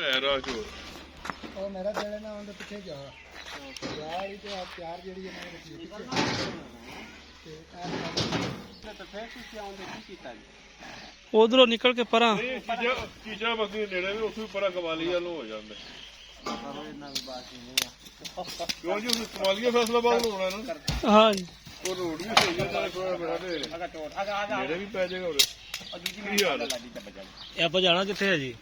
ਰਾਹ ਚੋਰ ਉਹ ਮੇਰਾ ਦੇਲੇ ਨਾ ਉਹਦੇ ਪਿੱਛੇ ਜਾ ਯਾਰ ਇਹ ਤੇ ਆ ਪਿਆਰ ਜਿਹੜੀ ਇਹਨਾਂ ਨੇ ਰੱਖੀ ਪਿੱਛੇ ਤੇ ਤਾਂ ਫੇਰ ਤੁਸੀਂ ਆਉਂਦੇ ਕੀ ਕੀਤਾ ਜੀ ਉਧਰੋਂ ਨਿਕਲ ਕੇ ਪਰਾਂ ਚੀਜ਼ਾਂ ਬਸਦੀ ਨੇੜੇ ਵੀ ਉੱਥੇ ਪਰਾਂ ਕਮਾਲੀ ਵੱਲੋਂ ਹੋ ਜਾਂਦਾ ਇਹਨਾਂ ਦੀ ਬਾਤ ਨਹੀਂ ਕਿਉਂ ਜੀ ਉਸ ਕਮਾਲੀਆ ਫੈਸਲਾਬਾਦ ਨੂੰ ਹੋਣਾ ਨਾ ਹਾਂ ਜੀ ਉਹ ਰੋਡ ਵੀ ਸਹੀ ਹੈ ਨਾਲ ਥੋੜਾ ਬੜਾ ਤੇ ਅਗਾ ਚੋਰ ਅਗਾ ਨੇੜੇ ਵੀ ਪੈ ਜਾਏਗਾ ਉਰੇ ਦੂਜੀ ਕੀ ਹਾਲ ਹੈ? ਇਹ ਆਪਾਂ ਜਾਣਾ ਕਿੱਥੇ ਹੈ ਜੀ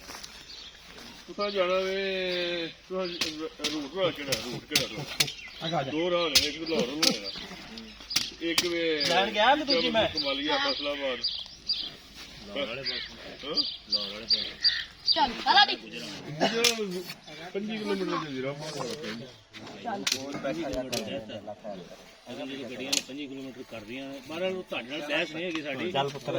ਤੁਸੀਂ ਜਾਣਾ ਵੇ ਰੂਟ ਵਾ ਕਿਹੜਾ ਦੋ ਰਾਹ ਨੇ ਇੱਕ ਲਾਹੌਰ ਨੂੰ ਹੈਗਾ ਇੱਕ ਵੇ ਲੈਣ ਗਿਆ ਨਾ ਦੂਜੀ ਮੈਂ ਕਮਾਲੀਆ ਫੈਸਲਾਬਾਦ ਚੱਲ ਸਾਰਾ ਦੀ 5 ਕਿਲੋਮੀਟਰ ਦੇ ਜਰਾ ਅਗਰ ਜਿਹੜੀ ਗੱਡੀਆਂ ਨੇ 5 ਕਿਲੋਮੀਟਰ ਕਰਦੀਆਂ ਮਹਾਰਾਜ ਉਹ ਤੁਹਾਡੇ ਨਾਲ ਬਹਿਸ ਨਹੀਂ ਹੈਗੀ ਸਾਡੀ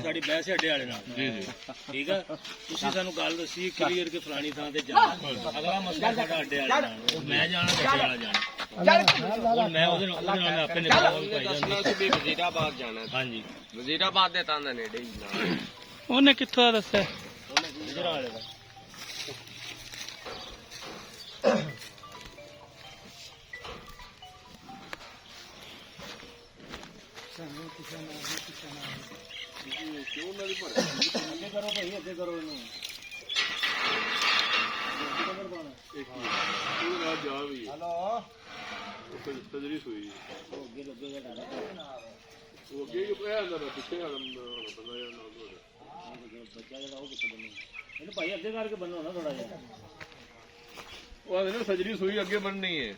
ਸਾਡੀ ਬਹਿਸ ਹੈ ਅੱਡੇ ਵਾਲੇ ਨਾਲ ਜੀ ਜੀ ਠੀਕ ਆ ਤੁਸੀਂ ਸਾਨੂੰ ਗੱਲ ਦੱਸੀ ਕਲੀਅਰ ਕਿ ਫਲਾਣੀ ਥਾਂ ਤੇ ਜਾਣਾ ਅਗਲਾ ਮਸਲਾ ਸਾਡਾ ਅੱਡੇ ਵਾਲੇ ਨਾਲ ਮੈਂ ਜਾਣਾ ਅੱਡੇ ਵਾਲਾ ਜਾਣਾ ਹੁਣ ਮੈਂ ਉਹਦੇ ਨਾਲ ਮੈਂ ਆਪੇ ਨਿਕਲਦਾ ਭਾਈ ਜਾਂਦੀ ਅਸੀਂ ਵਜ਼ੀਰਾਬਾਦ ਜਾਣਾ ਹਾਂਜੀ ਵਜ਼ੀਰਾਬਾਦ ਦੇ ਤਾਂ ਨੇੜੇ ਹੀ ਨਾ ਉਹਨੇ ਕਿੱਥੋਂ ਦਾ ਦੱਸਿਆ ਵਜ਼ੀਰਾ ਵਾਲੇ ਦਾ ਅੱਗੇ ਕਰੋ ਭਾਈ ਅੱਗੇ ਕਰੋ ਇਹਨੂੰ ਜਾ ਵੀ ਹਲੋ ਤਜਰੀ ਸੋਈ ਉਹ ਅੱਗੇ ਲੱਗੇਗਾ ਡਾਲਾ ਉਹ ਅੱਗੇ ਹੀ ਪਿਆ ਅੰਦਰ ਪਿੱਛੇ ਹਣ ਬੰਦਾ ਯਾਰ ਨਾਲ ਬੱਚਾ ਜਿਹੜਾ ਉਹ ਕਿੱਥੇ ਬੰਨੂ ਇਹਨੂੰ ਭਾਈ ਅੱਗੇ ਕਰਕੇ ਬੰਨੋ ਨਾ ਥੋੜਾ ਜਿਹਾ ਉਹ ਆਦੇ ਨਾ ਸਜਰੀ ਸੂਈ ਅੱਗੇ ਬਣਨੀ ਹੈ